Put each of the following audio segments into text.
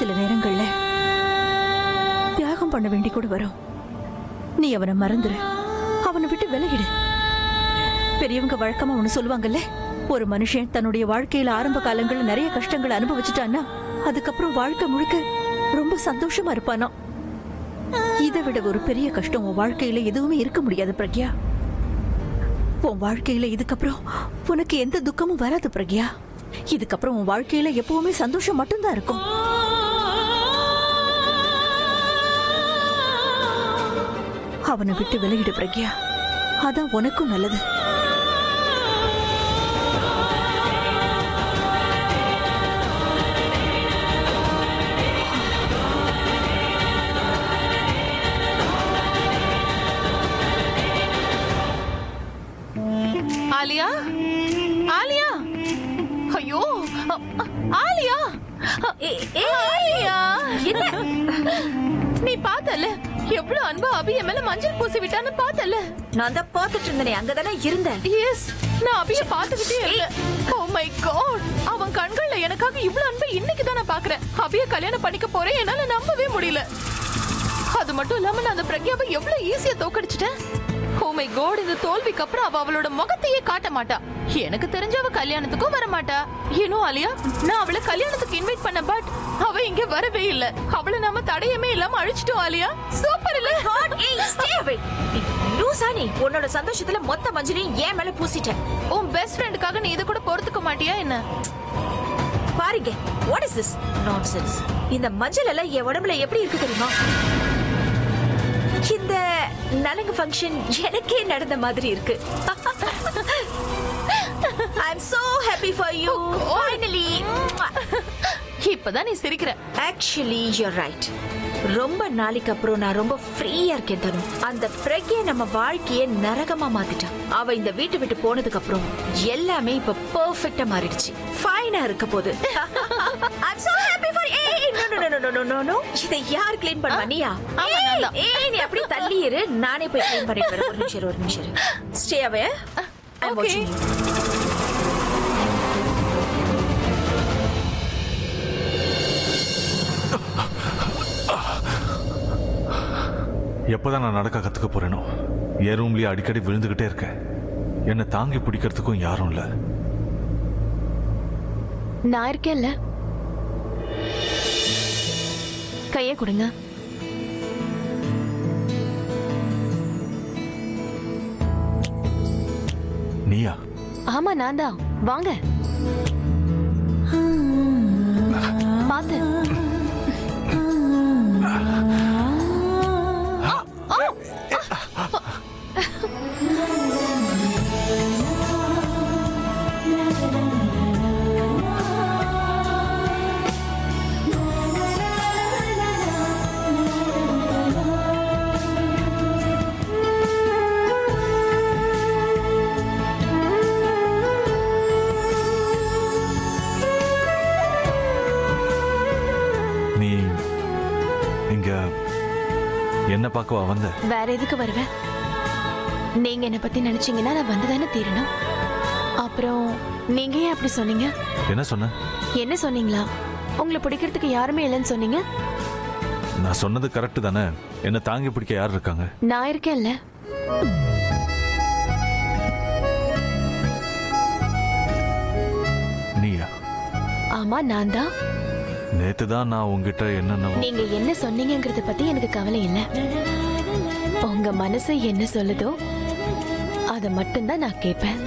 சில நேரங்கள்ல தியாகம் பண்ண வேண்டி கூட வரும். நீ அவனை மறந்துரு, அவனை விட்டு விலகிடு. பெரியவங்க வழக்கமா ஒண்ணு சொல்லுவாங்கல்ல, ஒரு மனுஷன் தன்னுடைய வாழ்க்கையில ஆரம்ப காலங்கள்ல நிறைய கஷ்டங்களை அனுபவிச்சுட்டான்னா அதுக்கப்புறம் வாழ்க்கை முழுக்க ரொம்ப சந்தோஷமா இருப்பானா. இதை விட ஒரு பெரிய கஷ்டம் உன் வாழ்க்கையில எதுவுமே இருக்க முடியாது பிரக்யா. உன் வாழ்க்கையில இதுக்கப்புறம் உனக்கு எந்த துக்கமும் வராது பிரக்யா. இதுக்கப்புறம் உன் வாழ்க்கையில எப்பவுமே சந்தோஷம் மட்டும்தான் இருக்கும். அவனை விட்டு விலகிடு பிரக்யா, அதான் உனக்கும் நல்லது. ஆலியா, ஆலியா, ஐயோ ஆலியா, ஆலியா, நீ பார்த்தல எவ்வளவு அன்பா அபி என் மேல மஞ்சள் பூசி விட்டான்னு பார்த்தல. நான் தான் பார்த்துட்டு இருந்தேன், அங்கதானே இருந்தேன். எஸ், நான் அபிய பார்த்துக்கிட்டே இருந்தேன். ஓ மை காட், அவன் கண்கள்ல எனக்காக இவ்வளவு அன்பை இன்னைக்கு தான் நான் பாக்குறேன். அபிய கல்யாணம் பண்ணிக்க போறேன், என்னால நம்பவே முடியல. அது மட்டும் இல்லாம நான் அந்த பிரக்யாவை எவ்வளவு ஈஸியா தோக்கடிச்சிட்டேன். ஓ மை காட், இந்த தோல்விக்கு அப்புறம் அவளோட முகத்தையே காட்ட மாட்டா. எனக்கு தெரிஞ்ச அவ கல்யாணத்துக்கும் வர மாட்டா. ஏனோ ஆலியா, நான் அவளை கல்யாணத்துக்கு இன்வைட் பண்ண, பட் அவ இங்க வரவே இல்ல. அவளை நாம தடையமே இல்லாம அழிச்சிட்டோம் ஆலியா. சூப்பர் இல்ல? லூசானி, உன்னோட சந்தோஷத்துல மொத்த மஞ்சளையும் ஏன் மேல பூசிட்டேன். உன் பெஸ்ட் ஃப்ரெண்டுக்காக நீ இதை கூட பொறுத்துக்க மாட்டியா என்ன? பாருங்க, வாட் இஸ் திஸ் நான்சென்ஸ்? இந்த மஞ்சள் எல்லாம் என் உடம்புல எப்படி இருக்கு தெரியுமா? இந்த நலங்கு ஃபங்க்ஷன் எனக்கே நடந்த மாதிரி இருக்கு. I'm so happy for you. Finally. இப்பதான் நீ சிரிக்கிற. Actually, you're right. ரொம்ப நாளைக்கு அப்புறம் நான் ரொம்ப ஃப்ரீயா இருக்கேன் தனு. அந்த பிரக்யா நம்ம வாழ்க்கைய நரகமா மாத்திட்டான். அவ இந்த வீட்டை விட்டு போனதுக்கு அப்புறம் எல்லாமே இப்ப பெர்ஃபெக்ட்டா மாறிடுச்சு. ஃபைனா இருக்க போகுது. I'm so happy for you. No. இதை யார் க்ளீன் பண்ணுவா? நீயா? நீ அப்படி தள்ளி இரு, நானே போய் க்ளீன் பண்ணிட்டு வரேன். ஒரு நிமிஷம். Stay away. I'm watching you. எப்போதான் நான் நடக்க கற்றுக்க போறேனோ, என் ரூம்லயே அடிக்கடி விழுந்துகிட்டே இருக்கேன். என்னை தாங்கி பிடிக்கிறதுக்கும் யாரும் இல்லை. நான் இருக்கேன்ல, கையை கொடுங்க. நீயா? ஆமா, நான் தான். வாங்க, பாத்து. என்ன பார்க்கவா வந்த? வேற எதுக்கு வருவேன்? நீங்க என்ன பத்தி நினைச்சீங்கன்னா நான் வந்துதானே தீரணும். அப்புறம் நீங்க ஏன் அப்படி சொன்னீங்க? என்ன சொன்ன? என்ன சொன்னீங்களா? உங்களை பிடிக்கிறதுக்கு யாருமே இல்லைன்னு சொன்னீங்க. நான் சொன்னது கரெக்ட் தானே? என்ன தாங்கி பிடிக்க யார் இருக்காங்க? நான் இருக்கேன்ல. நீயா? ஆமா, நான் தான். நேத்து தான் நான் உங்ககிட்ட என்ன நீங்க என்ன சொன்னீங்கங்கறத பத்தி எனக்கு கவலை இல்ல. உங்க மனசு என்ன சொல்லுதோ அத மட்டும் தான் நான் கேட்பேன்.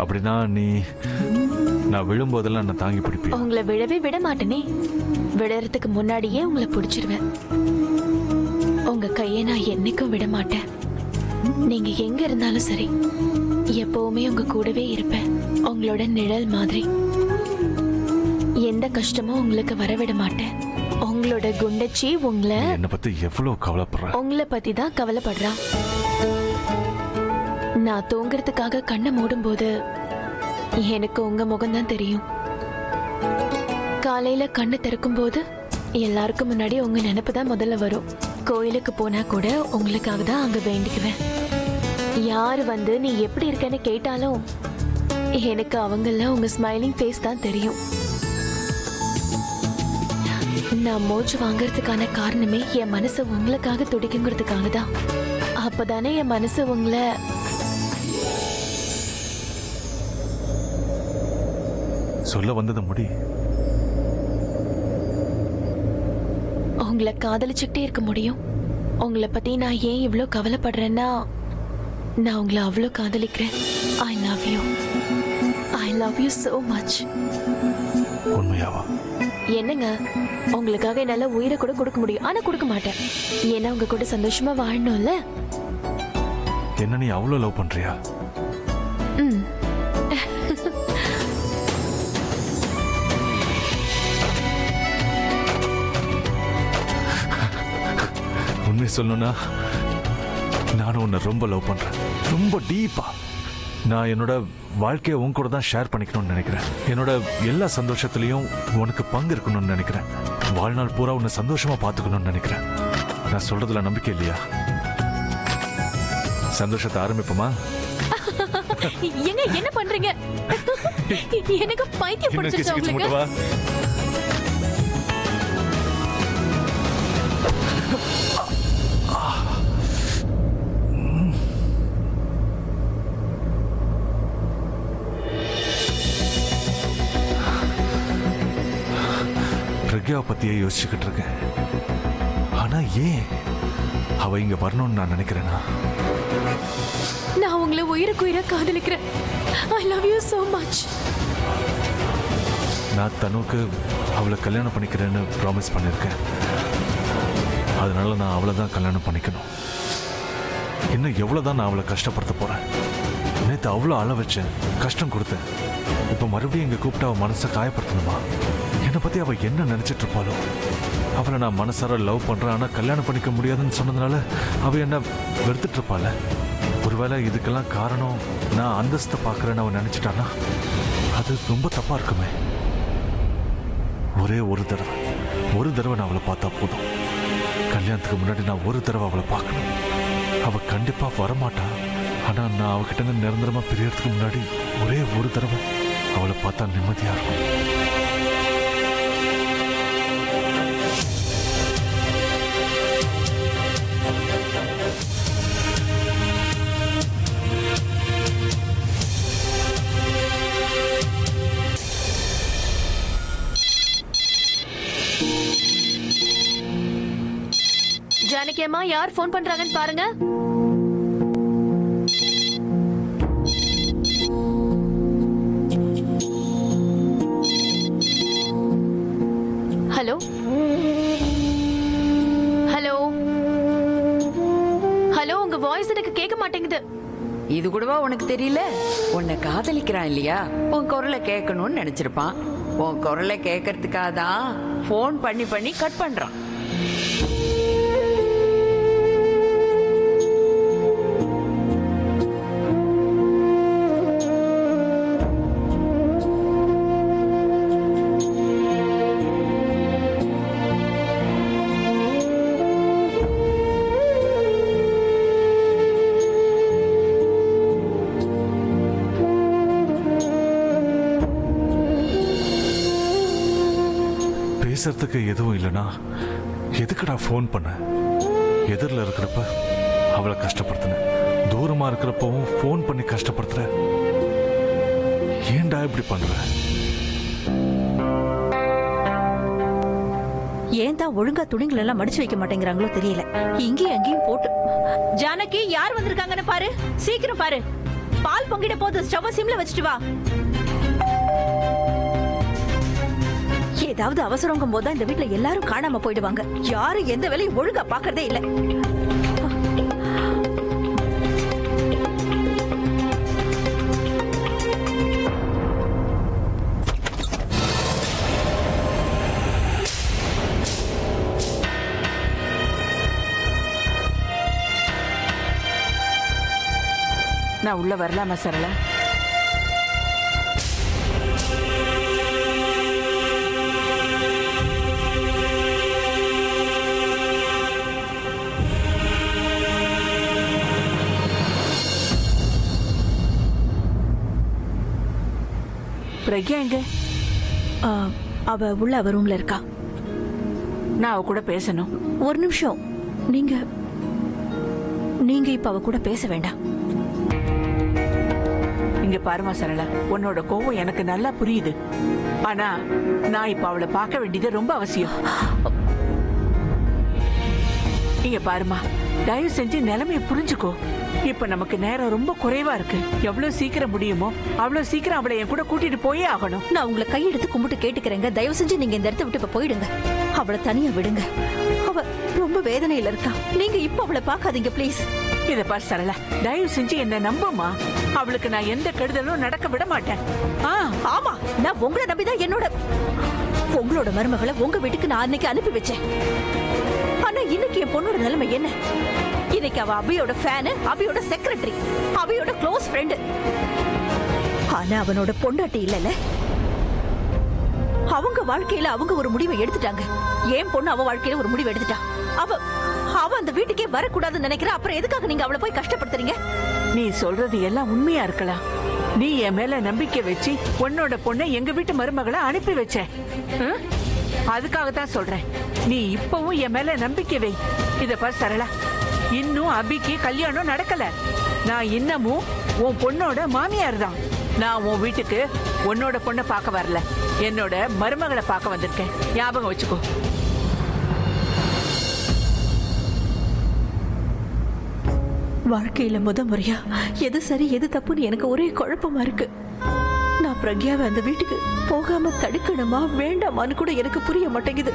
அப்படின்னா நீ நான் விழும்போதெல்லாம் என்ன தாங்கி பிடிப்பியா? உங்களை விழவே விட மாட்டேனே. விழறதுக்கு முன்னாடியே உங்களை பிடிச்சிருவேன். உங்க கையை நான் என்னைக்கும் விட மாட்டேன். நீங்க எங்க இருந்தாலும் சரி, எப்பவுமே உங்க கூடவே இருப்பேன். உங்களோட நிழல் மாதிரி. எந்த கஷ்டமும் உங்களுக்கு வரவிட மாட்டேன். உங்களோட குண்டச்சி உங்களை என்ன பத்தி எவ்வளவு கவலைப்படுற? உங்களை பத்தி தான் கவலைப்படுறா. நான் தூங்குறதுக்காக கண்ணை மூடும் போது எனக்கு உங்க முகம் தான் தெரியும். காலையில கண்ணு திறக்கும் போது எல்லாருக்கும் முன்னாடி உங்க நினைப்பு தான் முதல்ல வரும். கோயிலுக்கு போனா கூட உங்களுக்காக தான் அங்க வேண்டிக்குவேன். யாரு வந்து நீ எப்படி இருக்கன்னு கேட்டாலும் எனக்கு அவங்கள உங்க ஸ்மைலிங் ஃபேஸ் தான் தெரியும். நான் மூச்சு வாங்குறதுக்கான காரணமே என் மனசு உங்களுக்காக துடிக்குங்கிறதுக்காக தான். அப்பதானே என் மனசு உங்களை சொல்ல வந்தது முடி. உங்களை காதலிச்சுக்கிட்டே இருக்க முடியும். உங்களை பத்தி நான் ஏன் இவ்ளோ கவலைப்படுறேன்னா, நான் உங்களை அவ்வளோ காதலிக்கிறேன். I love you. I love you so much. உண்மையாவா? என்னங்க, உங்களுக்காக என்னால உயிரை கூட கொடுக்க முடியும், ஆனா கொடுக்க மாட்டேன். ஏன்னா உங்க கூட சந்தோஷமா வாழணும்ல. என்ன நீ அவ்வளோ லவ் பண்றியா? ம். உண்மை சொல்லணும்னா நானும் உன்னை ரொம்ப லவ் பண்றேன், ரொம்ப டீப்பா. நான் என்னோட வாழ்க்கையை உன் கூட தான் ஷேர் பண்ணிக்கணும்னு நினைக்கிறேன். என்னோட எல்லா சந்தோஷத்துலயும் உனக்கு பங்கு இருக்கணும்னு நினைக்கிறேன். வாழ்நாள் பூரா உன்னை சந்தோஷமா பார்த்துக்கணும்னு நினைக்கிறேன். நான் சொல்றதுல நம்பிக்கை இல்லையா? சந்தோஷத்தை ஆரம்பிப்போமா? ஏங்க என்ன பண்றீங்க? எனக்கு பைத்தியம் இன்னும் கிசு பிடிச்சிருச்சு கிசு உங்களுக்கு. முட்டவா? பிரக்யாவை பத்தியே யோசிச்சுக்கிட்டு இருக்கேன். ஆனா ஏன் அவ இங்க வரணும்னு நான் நினைக்கிறேன்னா, நான் உங்களை உயிருக்கு உயிரா காதலிக்கிறேன். I love you so much. நான் தனுக்கு அவளை கல்யாணம் பண்ணிக்கிறேன்னு ப்ராமிஸ் பண்ணியிருக்கேன். அதனால நான் அவளை தான் கல்யாணம் பண்ணிக்கணும். இன்னும் எவ்வளவுதான் நான் அவளை கஷ்டப்படுத்த போறேன்? நேற்று அவ்வளோ அழ வச்சேன், கஷ்டம் கொடுத்தேன். இப்போ மறுபடியும் இங்க கூப்பிட்டு அவள் மனசை காயப்படுத்தணுமா? என்னை பத்தி அவ என்ன நினைச்சிட்டு இருப்பாளோ? அவளை நான் மனசார லவ் பண்றேன், ஆனா கல்யாணம் பண்ணிக்க முடியாதுன்னு சொன்னதுனால அவ என்ன வெறுத்துட்டு இருப்பாள? ஒருவேளை இதுக்கெல்லாம் காரணம் நான் அந்தஸ்தை பார்க்கறேன்னு அவன் நினைச்சிட்டானா? அது ரொம்ப தப்பா இருக்குமே. ஒரே ஒரு தடவை நான் அவளை பார்த்தா போதும். கல்யாணத்துக்கு முன்னாடி நான் ஒரு தடவை அவளை பார்க்கணும். அவ கண்டிப்பா வரமாட்டா, ஆனா நான் அவகிட்ட இருந்து நிரந்தரமா பிரியறதுக்கு முன்னாடி ஒரே ஒரு தடவை அவளை பார்த்தா நிம்மதியா இருக்கும். ஜானகி அம்மா, யார் ஃபோன் பண்றாங்கன்னு பாருங்க. ஹலோ ஹலோ ஹலோ, உங்க வாய்ஸ் எனக்கு கேட்க மாட்டேங்குது. இது கூடவா உனக்கு தெரியல? உன்னை காதலிக்கிறான் இல்லையா, உன் குரலை கேட்கணும்னு நினைச்சிருப்பான். உன் குரலை கேட்கறதுக்காக தான் போன் பண்ணி பண்ணி கட் பண்றான். பேசுறதுக்கு எதுவும் இல்லைனா எதுக்குடா ஃபோன் பண்ண? எதிரில் இருக்கிறப்ப அவளை கஷ்டப்படுத்தின, தூரமா இருக்கிறப்பவும் ஃபோன் பண்ணி கஷ்டப்படுத்துற. ஏன்டா இப்படி பண்ற? ஏன் தான் ஒழுங்கா துணிகள் எல்லாம் மடிச்சு வைக்க மாட்டேங்கிறாங்களோ தெரியல. இங்கேயும் அங்கேயும் போட்டு. ஜானகி, யார் வந்திருக்காங்கன்னு பாரு, சீக்கிரம் பாரு. பால் பொங்கிட போது, ஸ்டவ் சிம்ல வச்சுட்டு வா. ஏதாவது அவசரங்கும் போதுதான் இந்த வீட்டுல எல்லாரும் காணாம போயிடுவாங்க. யாரும் எந்த வேலையும் ஒழுங்கா பாக்குறதே இல்ல. நான் உள்ள வரலாமா சரளா? பிரக்யா எங்க? அவ உள்ள அவ ரூம்ல இருக்கா. நான் அவ கூட பேசணும். ஒரு நிமிஷம். நீங்க நீங்க இப்ப அவ கூட பேச வேண்டாம். இங்க பாருமா சரளா, உன்னோட கோவம் எனக்கு நல்லா புரியுது. ஆனா நான் இப்ப அவளை பார்க்க வேண்டியது ரொம்ப அவசியம். இங்க பாருமா, தயவு செஞ்சு நிலைமையை புரிஞ்சுக்கோ. இப்ப நமக்கு நேரம் ரொம்ப குறைவா இருக்கு. எவ்வளவு சீக்கிரம் முடியுமோ அவ்வளவு சீக்கிரம் அவளை என் கூட கூட்டிட்டு போயே ஆகணும். நான் உங்களை கையெடுத்து கும்பிட்டு கேட்டுக்கிறேங்க, தயவு செஞ்சு நீங்க இந்த இடத்த விட்டு இப்ப போயிடுங்க. அவளை தனியா விடுங்க. அவ ரொம்ப வேதனையில இருக்கா. நீங்க இப்ப அவளை பார்க்காதீங்க ப்ளீஸ். இத பாரு சரளா, தயவு செஞ்சு என்ன நம்புமா. அவளுக்கு நான் எந்த கெடுதலும் நடக்க விட மாட்டேன். ஆமா, நான் உங்களை நம்பிதான் உங்களோட மருமகளை உங்க வீட்டுக்கு நான் அன்னைக்கு அனுப்பி வச்சேன். ஆனா இன்னைக்கு என் பொண்ணோட நிலைமை என்ன? இன்னைக்கு அவ அபியோட ஃபேனு, அபியோட செக்ரட்டரி, அபியோட க்ளோஸ் ஃப்ரெண்டு. ஆனா அவனோட பொண்டாட்டி இல்லல. அவங்க வாழ்க்கையில அவங்க ஒரு முடிவை எடுத்துட்டாங்க. என் பொண்ணு அவ வாழ்க்கையில ஒரு முடிவை எடுத்துட்டா. அவ அந்த வீட்டுக்கே வரக்கூடாதுன்னு நினைக்கிற. அப்புறம் எதுக்காக நீங்க அவளை போய் கஷ்டப்படுத்துறீங்க? நீ சொல்றது எல்லாம் உண்மையா இருக்கலாம். நீ என் மேல நம்பிக்கை வச்சு உன்னோட பொண்ணை எங்க வீட்டு மருமகளை அனுப்பி வச்ச. அதுக்காகத்தான் சொல்றேன், நீ இப்பவும் என் மேல நம்பிக்கை வை. இத பாரு சரளா, இன்னும் அபிக்கு கல்யாணம் நடக்கல. நான் இன்னமும் உன் பொண்ணோட மாமியார் தான். நான் உன் வீட்டுக்கு உன்னோட பொண்ணை பார்க்க வரல, என்னோட மருமகளை பார்க்க வந்திருக்கேன். ஞாபகம் வச்சுக்கோ. வாழ்க்கையில முறையா எது சரி எது தப்புன்னு எனக்கு ஒரே குழப்பமா இருக்கு. நான் பிரக்யாவை அந்த வீட்டுக்கு போகாம தடுக்கணுமா வேண்டாமான்னு கூட எனக்கு புரிய மாட்டேங்குது.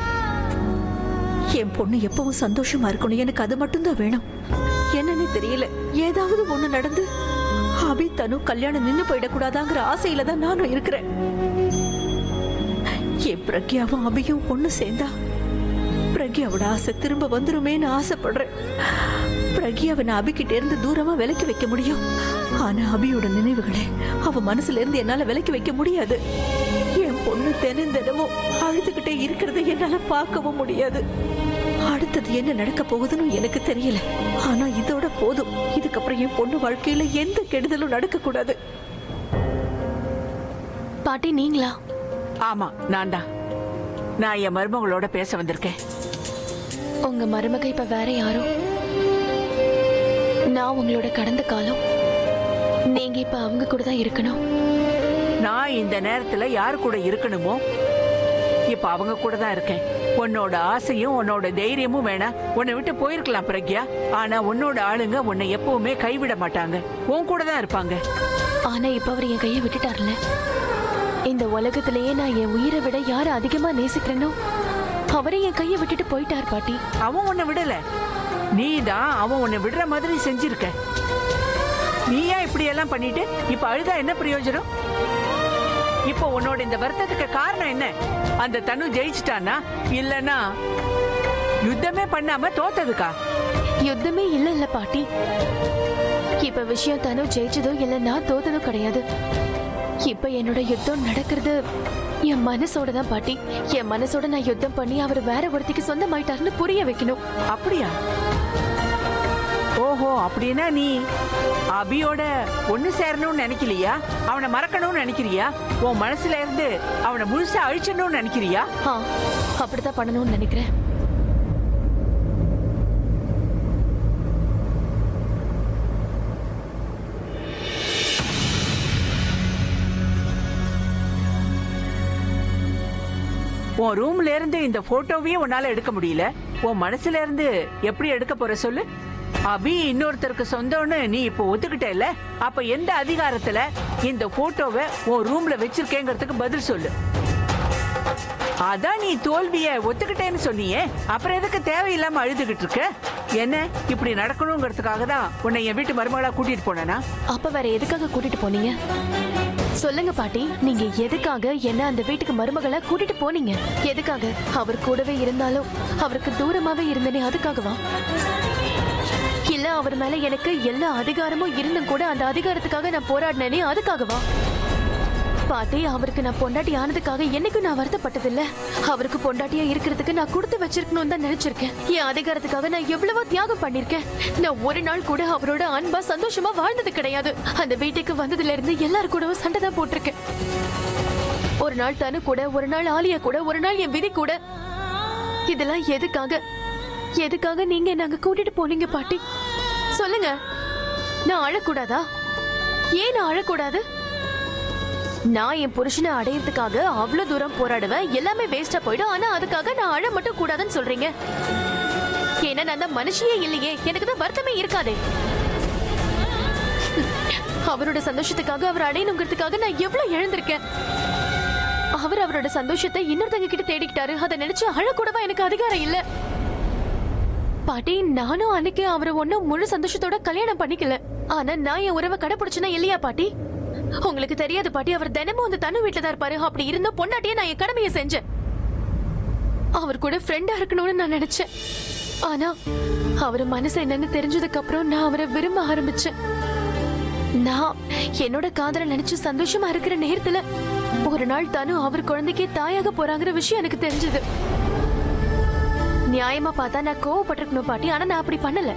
என் பொண்ணு எப்பவும் சந்தோஷமா இருக்கணும், எனக்கு அது மட்டும்தான் வேணும். என்னன்னு தெரியல, ஏதாவது ஒண்ணு நடந்து அபி தனு கல்யாணம் நின்னு போயிடக்கூடாதாங்கிற ஆசையில தான் நானும் இருக்கிறேன். என் பிரக்யாவும் அபியும் ஒண்ணு சேர்ந்தா பிரக்யாவோட ஆசை திரும்ப வந்துருமேன்னு ஆசைப்படுறேன். பிரக்யாவை நான் அபிக்கிட்ட இருந்து தூரமா விலக்கி வைக்க முடியும். ஆனா அபியோட நினைவுகளை அவ மனசுல இருந்து என்னால விலக்கி வைக்க முடியாது. என் பொண்ணு தினமும் அழுதுகிட்டே இருக்கிறத என்னால பார்க்கவும் முடியாது. அடுத்தது என்ன நடக்க போகுதுன்னு எனக்கு தெரியல. ஆனா இதோட போதும். இதுக்கப்புறம் என் பொண்ணு வாழ்க்கையில எந்த கெடுதலும் நடக்க கூடாது. பாட்டி நீங்களா? ஆமா, நான் தான். நான் என் மருமகளோட பேச வந்திருக்கேன். உங்க மருமக இப்ப வேற யாரும். நான் உங்களோட கடந்த காலம். நீங்க இப்ப அவங்க கூட தான் இருக்கணும். நான் இந்த நேரத்துல யாரு கூட இருக்கணுமோ இப்ப அவங்க கூட தான் இருக்கேன். உன்னோட ஆசையும் உன்னோட தைரியமும் வேணா உன்னை விட்டு போயிருக்கலாம் பிரக்யா. ஆனா உன்னோட ஆளுங்க உன்னை எப்பவுமே கைவிட மாட்டாங்க, உன் கூட தான் இருப்பாங்க. ஆனா இப்ப அவர் என் கையை விட்டுட்டார்ல. இந்த உலகத்திலேயே நான் என் உயிரை விட யாரை அதிகமா நேசிக்கிறேனோ அவரே என் கையை விட்டுட்டு போயிட்டார் பாட்டி. அவன் உன்னை விடல, நீ தான் அவன் உன்னை விடுற மாதிரி செஞ்சிருக்க. நீயா இப்படி எல்லாம் பண்ணிட்டு இப்ப அழுதா என்ன பிரயோஜனம்? இப்போ உன்னோட இந்த வருத்தத்துக்கு காரணம் என்ன? அந்த தனு ஜெயிச்சிட்டானா இல்லனா யுத்தமே பண்ணாம தோத்ததுக்கா? யுத்தமே இல்ல பாட்டி. இப்ப விஷயம் தனு ஜெயிச்சதோ இல்ல நான் தோத்ததோ கிடையாது. இப்ப என்னோட யுத்தம் நடக்கிறது என் மனசோட தான் பாட்டி. என் மனசோட நான் யுத்தம் பண்ணி அவர் வேற ஒருத்திக்கு சொந்தமாயிட்டாருன்னு புரிய வைக்கணும். அப்படியா? ஓஹோ, அப்படின்னா நீ அபியோட ஒண்ணு சேரணும்னு நினைக்கலையா? அவனை மறக்கணும்னு நினைக்கிறியா? உன் மனசுல இருந்து அவனை முழுசா அழிச்சிடணும்னு நினைக்கிறியா? அப்படித்தான் பண்ணணும்னு நினைக்கிறேன். உன் ரூம்ல இருந்து இந்த போட்டோவையும் உன்னால எடுக்க முடியல. உன் மனசுல இருந்து எப்படி எடுக்க போற சொல்லு? அபி இன்னொருத்தருக்கு சொந்தம்னு நீ இப்போ ஒத்துக்கிட்டல, அப்ப எந்த அதிகாரத்துல இந்த போட்டோவை உன் ரூம்ல வச்சிருக்கேங்கிறதுக்கு பதில் சொல்லு. அதான் நீ தோல்விய ஒத்துக்கிட்டேன்னு சொன்னியே, அப்புறம் எதுக்கு தேவையில்லாம அழுதுகிட்டு இருக்க? என்ன இப்படி நடக்கணுங்கிறதுக்காக தான் உன்னை என் வீட்டு மருமகளா கூட்டிட்டு போனா? அப்ப வேற எதுக்காக கூட்டிட்டு போனீங்க சொல்லுங்க பாட்டி. நீங்க எதுக்காக என்ன அந்த வீட்டுக்கு மருமகளா கூட்டிட்டு போனீங்க? எதுக்காக? அவர் கூடவே இருந்தாலும் அவருக்கு தூரமாவே இருந்தனே, அதுக்காகவா? இல்ல அவர் மேல எனக்கு எல்லா அதிகாரமும் இருந்தும் கூட அந்த அதிகாரத்துக்காக நான் போராடினேனே, அதுக்காகவா? பாட்டி, அவருக்கு நான் பொண்டாட்டி ஆனதுக்காக என்னைக்கும் நான் வருத்தப்பட்டதில்ல. அவருக்கு பொண்டாட்டியா இருக்கிறதுக்கு நான் கொடுத்து வச்சிருக்கணும்னு தான் நினைச்சிருக்கேன். என் அதிகாரத்துக்காக நான் எவ்வளவோ தியாகம் பண்ணிருக்கேன். நான் ஒரு நாள் கூட அவரோட அன்பா சந்தோஷமா வாழ்ந்தது கிடையாது. அந்த வீட்டுக்கு வந்ததுல இருந்து எல்லாரும் கூடவும் சண்டை தான் போட்டிருக்கேன். ஒரு நாள் தனு கூட, ஒரு நாள் ஆலியா கூட, ஒரு நாள் என் விதி கூட. இதெல்லாம் எதுக்காக நீங்க என்ன அங்க கூட்டிட்டு போனீங்க பாட்டி? சொல்லுங்க. நான் அழக்கூடாதா? ஏன் நான் அழக்கூடாது? நான் என் புருஷனை அடையறதுக்காக அவ்வளவு தூரம் போராடுவேன், எல்லாமே வேஸ்டா போயிடும். ஆனா அதுக்காக நான் அழ மட்டும் கூடாதுன்னு சொல்றீங்க. ஏன்னா நான் தான் மனுஷியே இல்லையே, எனக்கு தான் வருத்தமே இருக்காதே. அவரோட சந்தோஷத்துக்காக அவர் அடையணுங்கிறதுக்காக நான் எவ்வளவு இழந்திருக்கேன். அவரோட சந்தோஷத்தை இன்னொருத்தங்க கிட்ட தேடிக்கிட்டாரு. அதை நினைச்சு அழக்கூடவா எனக்கு அதிகாரம் இல்ல? பாட்டி, நானும் அன்னைக்கு அவரை ஒன்னும் முழு சந்தோஷத்தோட கல்யாணம் பண்ணிக்கல. ஆனா நான் என் உறவை கடைபிடிச்சனா இல்லையா பாட்டி? உங்களுக்கு தெரியாது பாட்டி, அவர் தினமும் அந்த தனு வீட்டுல தான் இருப்பாரு. அப்படி இருந்த பொண்ணாட்டியே நான் என் கடமையை செஞ்சேன். அவர் கூட ஃப்ரெண்டா இருக்கணும்னு நான் நினைச்சேன். ஆனா அவர் மனசு என்னன்னு தெரிஞ்சதுக்கு அப்புறம் நான் அவரை விரும்ப ஆரம்பிச்சேன். நான் என்னோட காதலை நினைச்சு சந்தோஷமா இருக்கிற நேரத்துல ஒரு நாள் தனு அவர் குழந்தைக்கே தாயாக போறாங்கிற விஷயம் எனக்கு தெரிஞ்சது. நியாயமா பார்த்தா நான் கோவப்பட்டிருக்கணும் பாட்டி, ஆனா நான் அப்படி பண்ணல.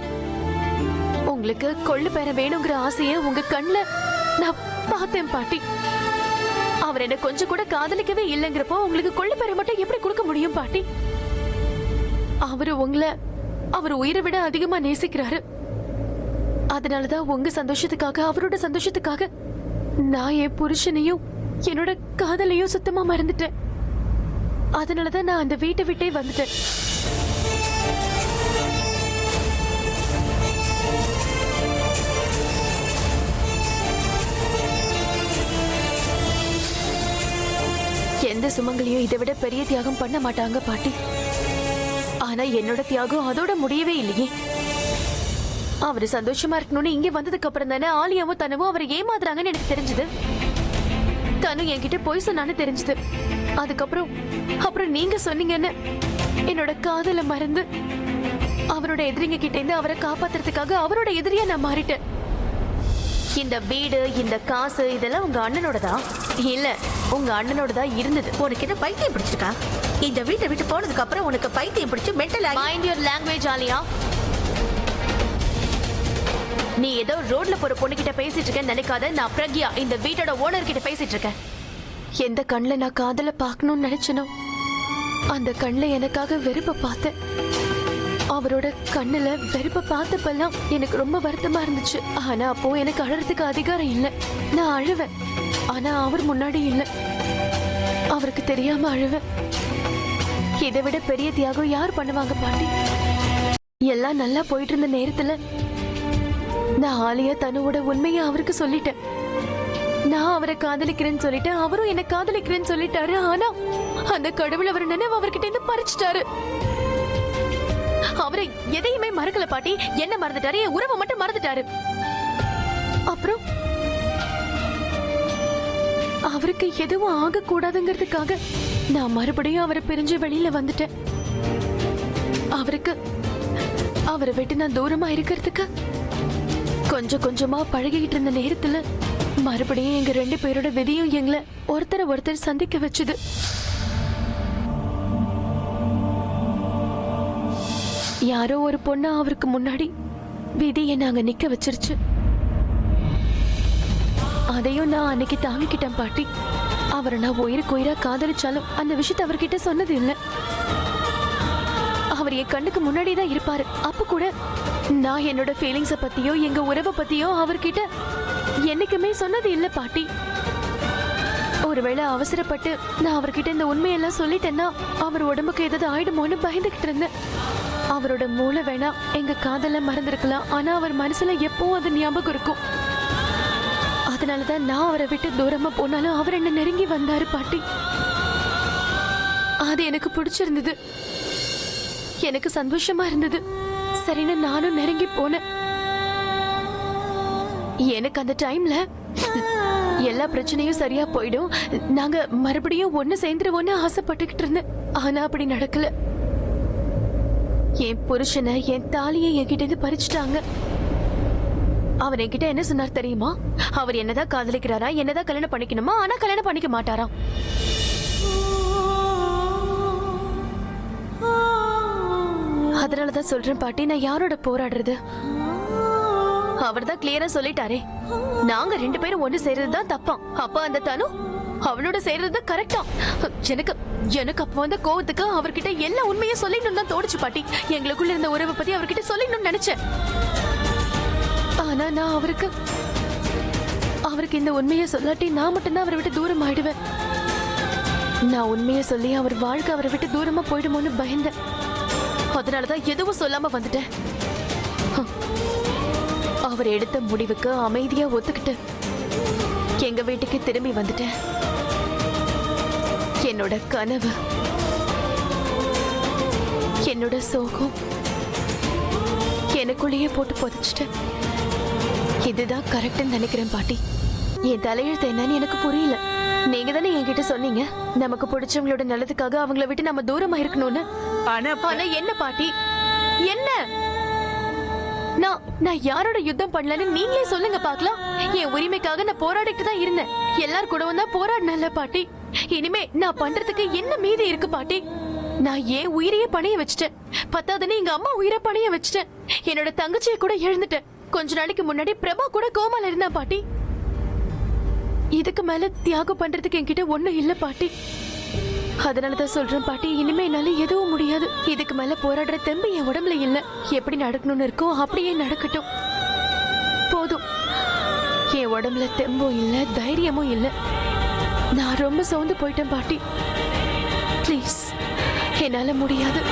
உங்களுக்கு கொள்ளு பேர வேணுங்கிற ஆசைய உங்க கண்ணுல நான் பார்த்தேன் பாட்டி. அவர் என்ன கொஞ்சம் கூட காதலிக்கவே இல்லைங்கிறப்போ உங்களுக்கு கொள்ளு பேர மட்டும் எப்படி கொடுக்க முடியும் பாட்டி? அவர் உயிரை விட அதிகமா நேசிக்கிறாரு. அதனாலதான் உங்க சந்தோஷத்துக்காக, அவரோட சந்தோஷத்துக்காக நான் என் புருஷனையும் என்னோட காதலையும் சுத்தமா மறந்துட்டேன். அதனாலதான் நான் அந்த வீட்டை விட்டே வந்துட்டேன். எந்த சுமங்கலியும் இதை விட பெரிய தியாகம் பண்ண மாட்டாங்க பாட்டி. ஆனா என்னோட தியாகம் அதோட முடியவே இல்லையே. அவரு சந்தோஷமா இருக்கணும்னு இங்க வந்ததுக்கு அப்புறம் தானே ஆலியாவும் தனுவும் அவரை ஏமாத்துறாங்கன்னு எனக்கு தெரிஞ்சது. தனு என்கிட்ட போய் சொன்னான்னு தெரிஞ்சது. அதுக்கப்புறம் நீங்க சொன்னீங்கன்னு என்னோட காதலை மறந்து அவரோட எதிரிங்க கிட்ட இருந்து அவரை காப்பாத்துறதுக்காக அவரோட எதிரியா நான் மாறிட்டேன். இந்த வீடு, இந்த காசு இதெல்லாம் உங்க அண்ணனோடதா? இல்ல, உங்க அண்ணனோடதா இருந்தது. உனக்கு என்ன பைத்தியம் பிடிச்சிருக்கா? இந்த வீட்டை விட்டு போனதுக்கு அப்புறம் உனக்கு பைத்தியம் பிடிச்சு மென்டல் ஆகி மைண்ட் யுவர் லாங்குவேஜ் ஆலியா. நீ ஏதோ ரோட்ல போற பொண்ணு கிட்ட பேசிட்டு இருக்கேன்னு நினைக்காத. நான் பிரக்யா, இந்த வீட்டோட ஓனர் கிட்ட பேசிட்டு இருக்கேன். எந்த கண்ணுல நான் காதலை பார்க்கணும்னு நினைச்சனோ அந்த கண்ணுல எனக்காக வெறுப்ப பார்த்தேன். அவரோட கண்ணுல வெறுப்ப பார்த்தப்பெல்லாம் எனக்கு ரொம்ப வருத்தமா இருந்துச்சு. ஆனா அப்போ எனக்கு அழறதுக்கு அதிகாரம் இல்லை. நான் அழுவேன், ஆனா அவர் முன்னாடி இல்லை. அவருக்கு தெரியாம அழுவேன். இதை விட பெரிய தியாகம் யார் பண்ணுவாங்க பாட்டி? எல்லாம் நல்லா போயிட்டு இருந்த நேரத்துல நான் ஆலியா தனுவோட உண்மையை அவருக்கு சொல்லிட்டேன். நான் அவரை காதலிக்கிறேன்னு சொல்லிட்டேன், அவரும் என்ன காதலிக்கிறேன்னு சொல்லிட்டாரு. ஆனா அந்த கடவுள் அவர் நினைவு அவர்கிட்ட இருந்து பறிச்சுட்டாரு. அவரை எதையுமே மறக்கல பாட்டி. என்ன மறந்துட்டாரு? என் உறவை மட்டும் மறந்துட்டாரு. அப்புறம் அவருக்கு எதுவும் ஆக கூடாதுங்கிறதுக்காக நான் மறுபடியும் அவரை பிரிஞ்சு வெளியில வந்துட்டேன். அவரை விட்டு நான் தூரமா இருக்கிறதுக்கு கொஞ்சம் கொஞ்சமா பழகிட்டு இருந்த நேரத்துல மறுபடியும் எங்க 2 பேரோட விதியும் எங்களை ஒருத்தர் சந்திக்க வச்சுது. யாரோ ஒரு பொண்ணு அவருக்கு முன்னாடி விதியை நாங்க நிக்க வச்சிருச்சு. அதையும் நான் அன்னைக்கு தாங்கிக்கிட்டேன் பாட்டி. அவரை நான் உயிருக்கு உயிரா காதலிச்சாலும் அந்த விஷயத்தை அவர்கிட்ட சொன்னது இல்லை. அவர் என் கண்ணுக்கு முன்னாடி தான் இருப்பாரு. அப்ப கூட நான் என்னோட ஃபீலிங்ஸ பத்தியோ எங்க உறவை பத்தியோ அவர்கிட்ட என்னைக்குமே சொன்னது இல்லை பாட்டி. ஒருவேளை அவசரப்பட்டு நான் அவர்கிட்ட இந்த உண்மையெல்லாம் சொல்லிட்டேன்னா அவர் உடம்புக்கு ஏதாவது ஆயிடுமோன்னு பயந்துகிட்டு இருந்தேன். அவரோட மூளை வேணா எங்க காதல மறந்துருக்கலாம், ஆனா அவர் மனசுல எப்பவும் அது ஞாபகம் இருக்கும். அதனாலதான் நான் அவரை விட்டு தூரமா போனாலும் அவர் என்ன நெருங்கி வந்தாரு பாட்டி. அது எனக்கு பிடிச்சிருந்தது, எனக்கு சந்தோஷமா இருந்தது. சரின்னு நானும் நெருங்கி போனேன். எனக்கு அந்த டைம்ல எல்லா பிரச்சனையும் சரியா போயிடும், நாங்க மறுபடியும் ஒண்ணு சேர்ந்துருவோன்னு ஆசைப்பட்டுக்கிட்டு இருந்தேன். ஆனா அப்படி நடக்கல. என் புருஷனை, என் தாலியை என்கிட்ட இருந்து பறிச்சுட்டாங்க. அவர் என்கிட்ட என்ன சொன்னார் தெரியுமா? அவர் என்னதான் காதலிக்கிறாரா, என்னதான் கல்யாணம் பண்ணிக்கணுமா, ஆனா கல்யாணம் பண்ணிக்க மாட்டாராம். அதனாலதான் சொல்றேன் பாட்டி, நான் யாரோட போராடுறது? அவர் தான் கிளியரா சொல்லிட்டாரே, நாங்க 2 பேரும் ஒண்ணு சேர்றதுதான் தப்பா. அப்ப அந்த தனு அவனோட செய்யறது கரெக்டா. எனக்கு எனக்கு அப்ப வந்த கோவத்துக்கு அவர்கிட்ட எல்லா உண்மையை சொல்லிடணும் தான் தோணுச்சு பாட்டி. எங்களுக்குள்ள இருந்த உறவை பத்தி அவர்கிட்ட சொல்லிடணும்னு நினைச்சேன். ஆனா நான் அவருக்கு இந்த உண்மையை சொல்லாட்டி நான் மட்டும்தான் அவரை விட்டு தூரம் ஆயிடுவேன். நான் உண்மையை சொல்லி அவர் வாழ்க்கை அவரை விட்டு தூரமா போயிடுமோன்னு பயந்தேன். அதனாலதான் எதுவும் சொல்லாம வந்துட்டேன். அவர் எடுத்த முடிவுக்கு அமைதியா ஒத்துக்கிட்டு எங்க வீட்டுக்கு திரும்பி வந்துட்டேன். என்னோட கனவு, என்னோட சோகம் எனக்குள்ளேயே போட்டு புதைச்சிட்டேன். இதுதான் கரெக்ட்னு நினைக்கிறேன் பாட்டி. என் தலையெழுத்து என்னன்னு எனக்கு புரியல. நீங்க தானே என்கிட்ட சொன்னீங்க நமக்கு பிடிச்சவங்களோட நல்லதுக்காக அவங்கள விட்டு நம்ம தூரமா இருக்கணும்னு. ஆனா என்ன பாட்டி, என்ன நான் யாரோட யுத்தம் பண்ணலன்னு நீங்களே சொல்லுங்க பாக்கலாம். என் உரிமைக்காக நான் போராடிட்டு தான் இருந்தேன். எல்லார் கூடவும் தான் போராடினல பாட்டி. இனிமே நான் பண்றதுக்கு என்ன மீதி இருக்கு பாட்டி? நான் ஏன் உயிரையே பணைய வச்சுட்டேன். பத்தாதுன்னு எங்க அம்மா உயிரை பணைய வச்சுட்டேன். என்னோட தங்கச்சியை கூட இழந்துட்டேன். கொஞ்ச நாளைக்கு முன்னாடி பிரபா கூட கோமால இருந்தா பாட்டி. இதுக்கு மேல தியாகம் பண்றதுக்கு என்கிட்ட ஒண்ணும் இல்ல பாட்டி. அதனாலதான் சொல்றேன் பாட்டி, இனிமே என்னால எதுவும் முடியாது. இதுக்கு மேல போராடுற தெம்பு என் உடம்புல இல்ல. எப்படி நடக்கணும்னு இருக்கோ அப்படியே நடக்கட்டும். போதும். என் உடம்புல தெம்பும் இல்ல, தைரியமும் இல்ல. நான் ரொம்ப சோர்ந்து போயிட்டேன் பாட்டி. ப்ளீஸ், என்னால முடியாது.